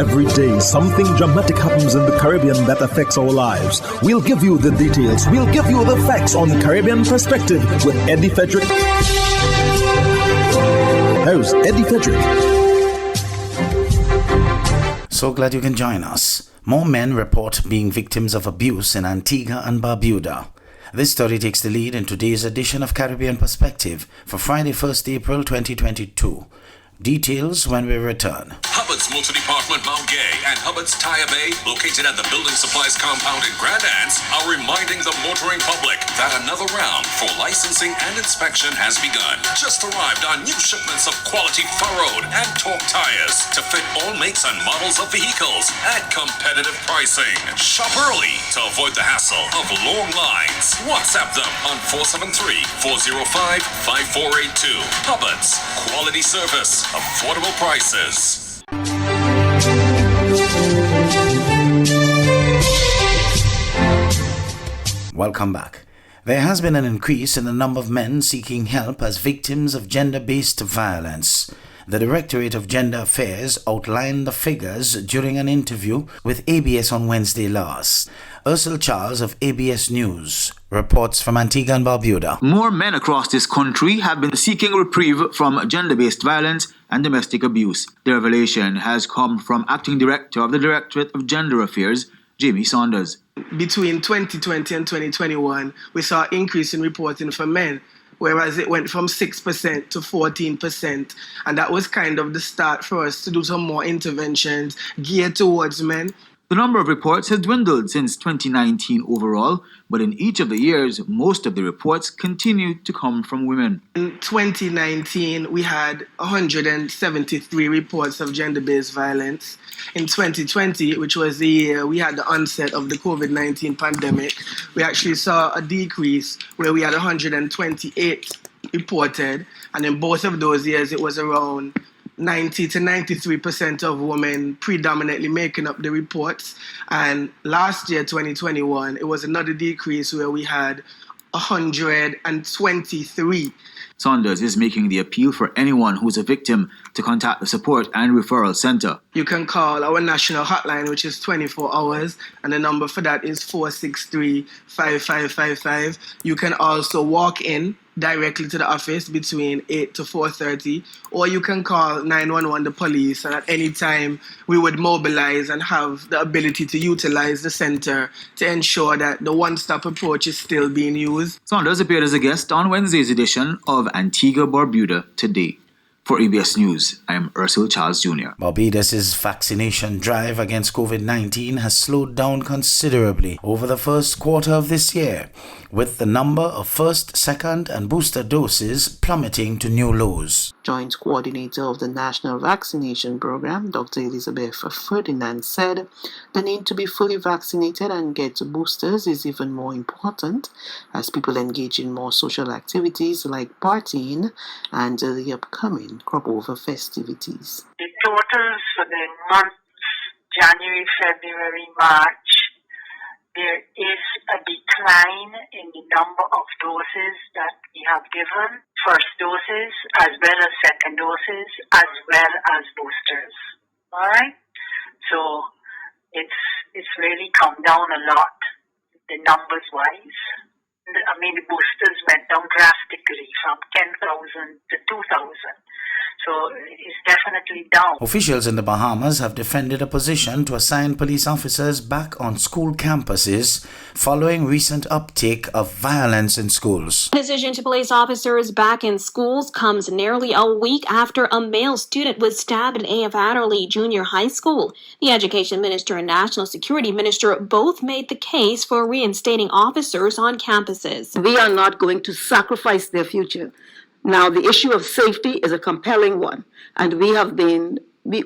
Every day, something dramatic happens in the Caribbean that affects our lives. We'll give you the details. We'll give you the facts on Caribbean Perspective with Eddie Frederick. Host Eddie Frederick. So glad you can join us. More men report being victims of abuse in Antigua and Barbuda. This story takes the lead in today's edition of Caribbean Perspective for Friday, 1st April 2022. Details when we return. Hubbard's Multi-Department Mount Gay and Hubbard's Tire Bay, located at the Building Supplies Compound in Grand Anse, are reminding the motoring public that another round for licensing and inspection has begun. Just arrived on new shipments of quality furrowed and torque tires to fit all makes and models of vehicles at competitive pricing. Shop early to avoid the hassle of long lines. WhatsApp them on 473-405-5482. Hubbard's, quality service, affordable prices. Welcome back. There has been an increase in the number of men seeking help as victims of gender-based violence. The Directorate of Gender Affairs outlined the figures during an interview with ABS on Wednesday last. Ursula Charles of ABS News reports from Antigua and Barbuda. More men across this country have been seeking reprieve from gender-based violence and domestic abuse. The revelation has come from Acting Director of the Directorate of Gender Affairs, Jamie Saunders. Between 2020 and 2021, we saw an increase in reporting for men, whereas it went from 6% to 14%. And that was kind of the start for us to do some more interventions geared towards men. The number of reports has dwindled since 2019 overall, but in each of the years, most of the reports continue to come from women. In 2019, we had 173 reports of gender-based violence. In 2020, which was the year we had the onset of the COVID-19 pandemic, we actually saw a decrease where we had 128 reported, and in both of those years, it was around 90 to 93% of women predominantly making up the reports. And last year, 2021, it was another decrease where we had 123. Saunders is making the appeal for anyone who's a victim to contact the Support and Referral Center. You can call our national hotline, which is 24 hours, and the number for that is 463-5555. You can also walk in directly to the office between 8 to 4:30, or you can call 911, the police, and at any time we would mobilize and have the ability to utilize the center to ensure that the one-stop approach is still being used. Saunders appeared as a guest on Wednesday's edition of Antigua Barbuda Today. For ABS News, I am Ursula Charles Jr. Barbados' vaccination drive against COVID-19 has slowed down considerably over the first quarter of this year, with the number of first, second, and booster doses plummeting to new lows. Joint coordinator of the National Vaccination Program, Dr. Elizabeth Ferdinand, said the need to be fully vaccinated and get boosters is even more important as people engage in more social activities like partying and the upcoming crop over festivities. The totals for the months January, February, March, there is a decline in the number of doses that we have given, first doses as well as second doses as well as boosters. All right? So it's really come down a lot, the numbers wise. I mean, the boosters went down drastically from 10,000 to 2,000. So it's definitely down. Officials in the Bahamas have defended a position to assign police officers back on school campuses following recent uptick of violence in schools. The decision to place officers back in schools comes nearly a week after a male student was stabbed in A.F. Adderley Junior High School. The Education Minister and National Security Minister both made the case for reinstating officers on campuses. We are not going to sacrifice their future. Now, the issue of safety is a compelling one, and we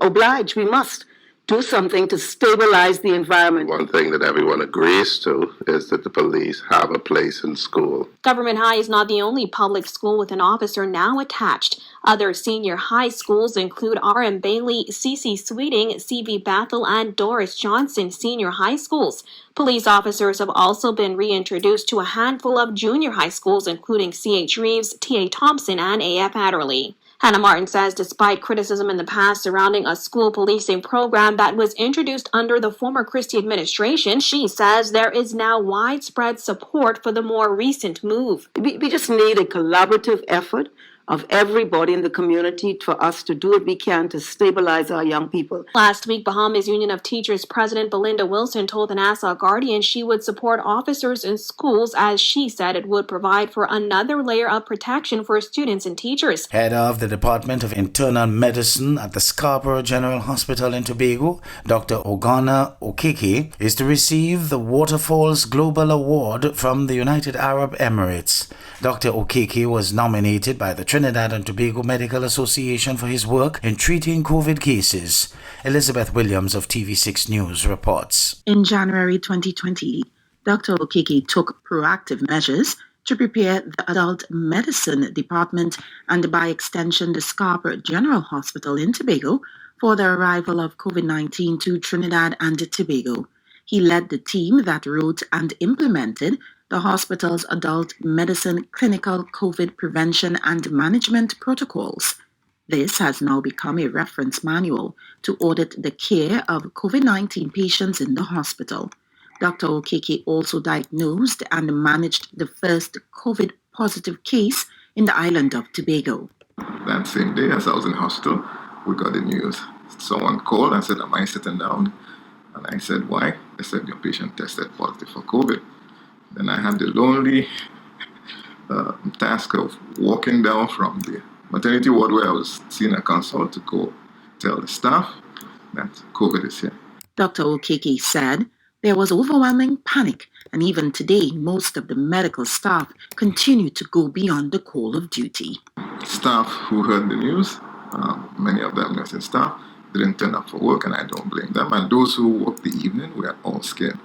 obliged, we must do something to stabilize the environment. One thing that everyone agrees to is that the police have a place in school. Government High is not the only public school with an officer now attached. Other senior high schools include R.M. Bailey, C.C. Sweeting, C.V. Bethel, and Doris Johnson Senior High Schools. Police officers have also been reintroduced to a handful of junior high schools, including C.H. Reeves, T.A. Thompson, and A.F. Adderley. Hannah Martin says despite criticism in the past surrounding a school policing program that was introduced under the former Christie administration, she says there is now widespread support for the more recent move. We just need a collaborative effort of everybody in the community for us to do what we can to stabilize our young people. Last week, Bahamas Union of Teachers President Belinda Wilson told the Nassau Guardian she would support officers in schools as she said it would provide for another layer of protection for students and teachers. Head of the Department of Internal Medicine at the Scarborough General Hospital in Tobago, Dr. Ogana Okeke, is to receive the Waterfalls Global Award from the United Arab Emirates. Dr. Okeke was nominated by the Trinidad and Tobago Medical Association for his work in treating COVID cases. Elizabeth Williams of TV6 News reports. In January 2020, Dr. Okeke took proactive measures to prepare the Adult Medicine Department and by extension the Scarborough General Hospital in Tobago for the arrival of COVID-19 to Trinidad and Tobago. He led the team that wrote and implemented the hospital's adult medicine clinical COVID prevention and management protocols. This has now become a reference manual to audit the care of COVID-19 patients in the hospital. Dr. Okeke also diagnosed and managed the first COVID positive case in the island of Tobago. That same day as I was in hospital, we got the news. Someone called and said, "Am I sitting down?" And I said, "Why?" They said, "Your patient tested positive for COVID." Then I had the lonely task of walking down from the maternity ward where I was seeing a consult to go tell the staff that COVID is here. Dr. Okeke said there was overwhelming panic, and even today, most of the medical staff continue to go beyond the call of duty. Staff who heard the news, many of them nursing staff, didn't turn up for work, and I don't blame them. And those who worked the evening were all scared.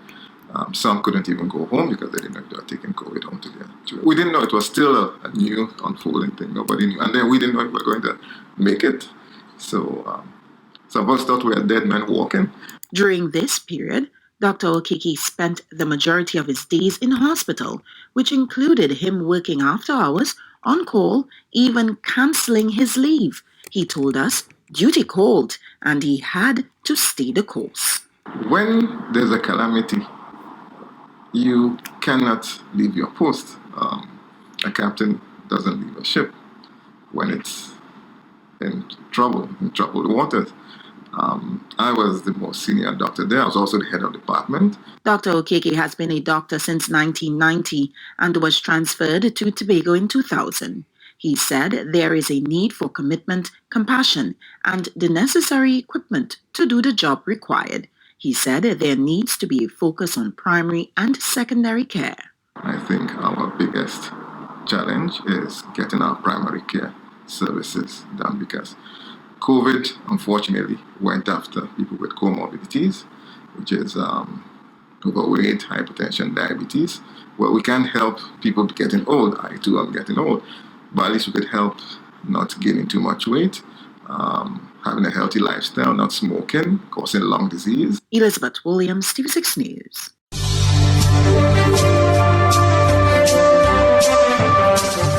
Some couldn't even go home because they didn't know they were taking COVID home to their children. We didn't know it was still a new unfolding thing. Nobody knew. And then we didn't know if we were going to make it. So some of us thought we were dead men walking. During this period, Dr. Okeke spent the majority of his days in hospital, which included him working after hours, on call, even cancelling his leave. He told us duty called and he had to stay the course. When there's a calamity, you cannot leave your post. A captain doesn't leave a ship when it's in troubled waters. I was the most senior doctor there. I was also the head of department. Dr. Okeke has been a doctor since 1990 and was transferred to Tobago in 2000. He said there is a need for commitment, compassion, and the necessary equipment to do the job required. He said there needs to be a focus on primary and secondary care. I think our biggest challenge is getting our primary care services done because COVID, unfortunately, went after people with comorbidities, which is overweight, hypertension, diabetes. Well, we can't help people getting old. I too am getting old. But at least we could help not gaining too much weight, having a healthy lifestyle, not smoking, causing lung disease. Elizabeth Williams, TV6 News.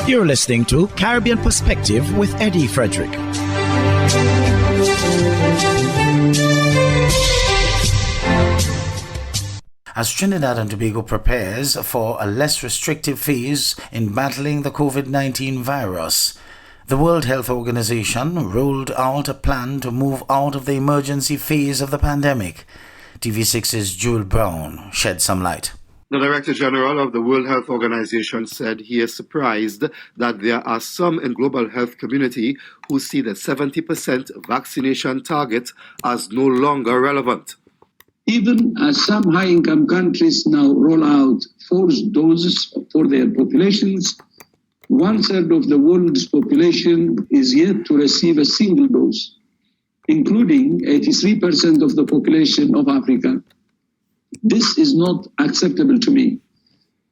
You're listening to Caribbean Perspective with Eddie Frederick. As Trinidad and Tobago prepares for a less restrictive phase in battling the COVID-19 virus, the World Health Organization rolled out a plan to move out of the emergency phase of the pandemic. TV6's Jewel Brown shed some light. The Director General of the World Health Organization said he is surprised that there are some in global health community who see the 70% vaccination target as no longer relevant. Even as some high-income countries now roll out forced doses for their populations, 1/3 of the world's population is yet to receive a single dose, including 83% of the population of Africa. This is not acceptable to me,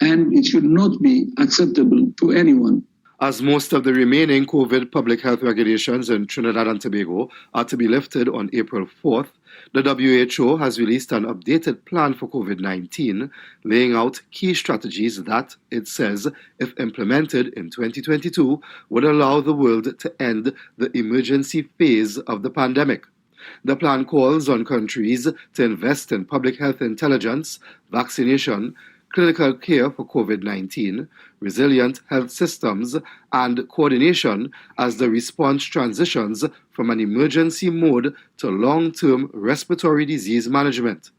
and it should not be acceptable to anyone. As most of the remaining COVID public health regulations in Trinidad and Tobago are to be lifted on April 4th, the WHO has released an updated plan for COVID-19, laying out key strategies that, it says, if implemented in 2022, would allow the world to end the emergency phase of the pandemic. The plan calls on countries to invest in public health intelligence, vaccination, clinical care for COVID-19, resilient health systems, and coordination as the response transitions from an emergency mode to long-term respiratory disease management.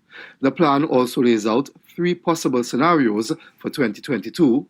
The plan also lays out 3 possible scenarios for 2022,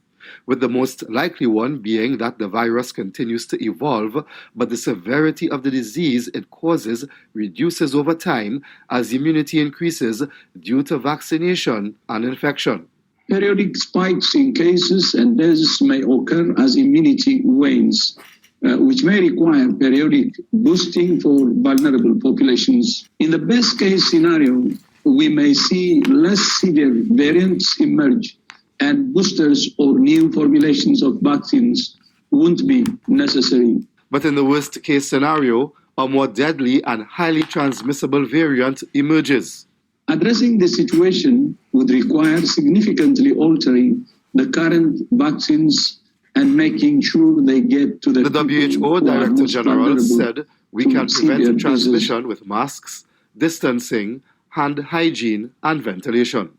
with the most likely one being that the virus continues to evolve, but the severity of the disease it causes reduces over time as immunity increases due to vaccination and infection. Periodic spikes in cases and deaths may occur as immunity wanes, which may require periodic boosting for vulnerable populations. In the best case scenario, we may see less severe variants emerge and boosters or new formulations of vaccines won't be necessary. But in the worst case scenario, a more deadly and highly transmissible variant emerges. Addressing the situation would require significantly altering the current vaccines and making sure they get to the WHO Director General said we can prevent transmission with masks, distancing, hand hygiene, and ventilation.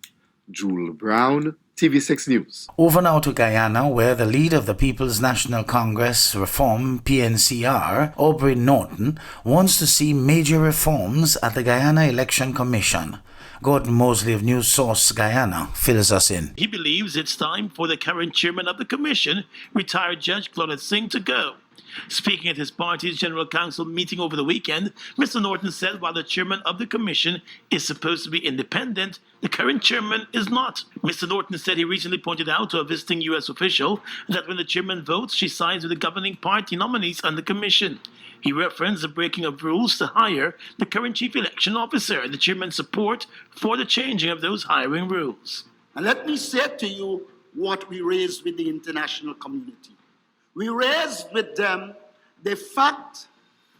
Jewel Brown, TV6 News. Over now to Guyana, where the leader of the People's National Congress Reform, PNCR, Aubrey Norton, wants to see major reforms at the Guyana Election Commission. Gordon Mosley of News Source Guyana fills us in. He believes it's time for the current chairman of the commission, retired Judge Claudette Singh, to go. Speaking at his party's General Council meeting over the weekend, Mr. Norton said while the chairman of the commission is supposed to be independent, the current chairman is not. Mr. Norton said he recently pointed out to a visiting U.S. official that when the chairman votes, she sides with the governing party nominees on the commission. He referenced the breaking of rules to hire the current chief election officer and the chairman's support for the changing of those hiring rules. And let me say to you what we raised with the international community. We raised with them the fact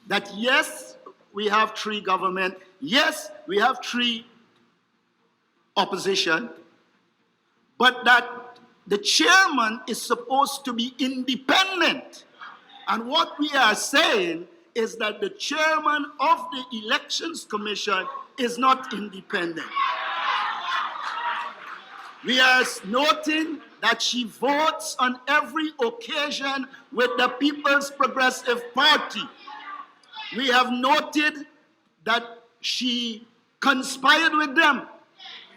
that yes, we have 3 government, yes, we have 3 opposition, but that the chairman is supposed to be independent. And what we are saying is that the chairman of the Elections Commission is not independent. We are noting that she votes on every occasion with the People's Progressive Party. We have noted that she conspired with them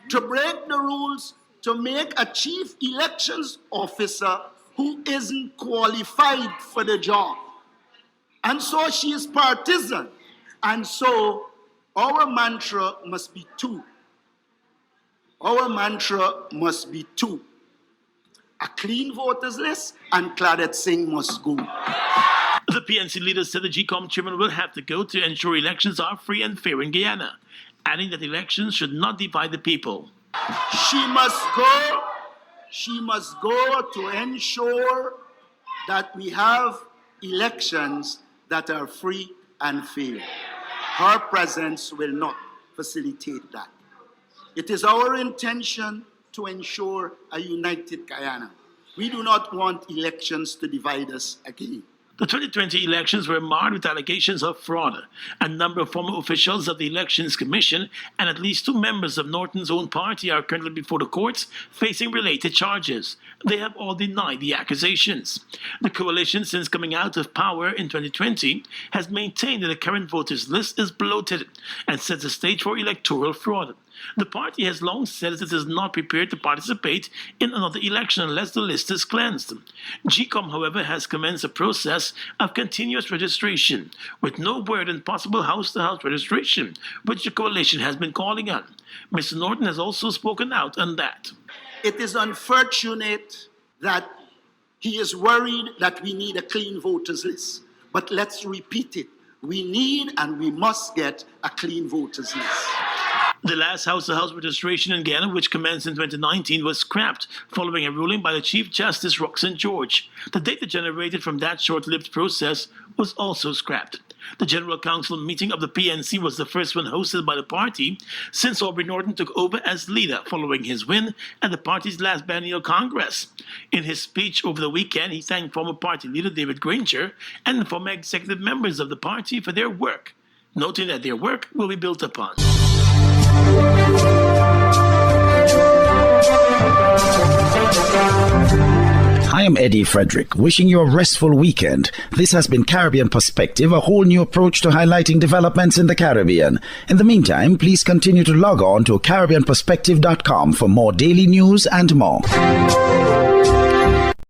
to break the rules to make a chief elections officer who isn't qualified for the job. And so she is partisan. And so our mantra must be 2. Our mantra must be 2. A clean voters list, and Claudette Singh must go. The PNC leader said the GCOM chairman will have to go to ensure elections are free and fair in Guyana, adding that elections should not divide the people. She must go. She must go to ensure that we have elections that are free and fair. Her presence will not facilitate that. It is our intention to ensure a united Guyana. We do not want elections to divide us again. The 2020 elections were marred with allegations of fraud. A number of former officials of the Elections Commission and at least 2 members of Norton's own party are currently before the courts facing related charges. They have all denied the accusations. The coalition, since coming out of power in 2020, has maintained that the current voters list is bloated and sets the stage for electoral fraud. The party has long said that it is not prepared to participate in another election unless the list is cleansed. GCOM, however, has commenced a process of continuous registration, with no word on possible house-to-house registration, which the coalition has been calling on. Mr. Norton has also spoken out on that. It is unfortunate that he is worried that we need a clean voters list. But let's repeat it. We need and we must get a clean voters list. The last house-to-house registration in Guyana, which commenced in 2019, was scrapped following a ruling by the Chief Justice Roxanne George. The data generated from that short-lived process was also scrapped. The General Council meeting of the PNC was the first one hosted by the party since Aubrey Norton took over as leader following his win at the party's last biennial Congress. In his speech over the weekend, he thanked former party leader David Granger and former executive members of the party for their work, noting that their work will be built upon. I am Eddie Frederick, wishing you a restful weekend. This has been Caribbean Perspective, a whole new approach to highlighting developments in the Caribbean. In the meantime, please continue to log on to CaribbeanPerspective.com for more daily news and more.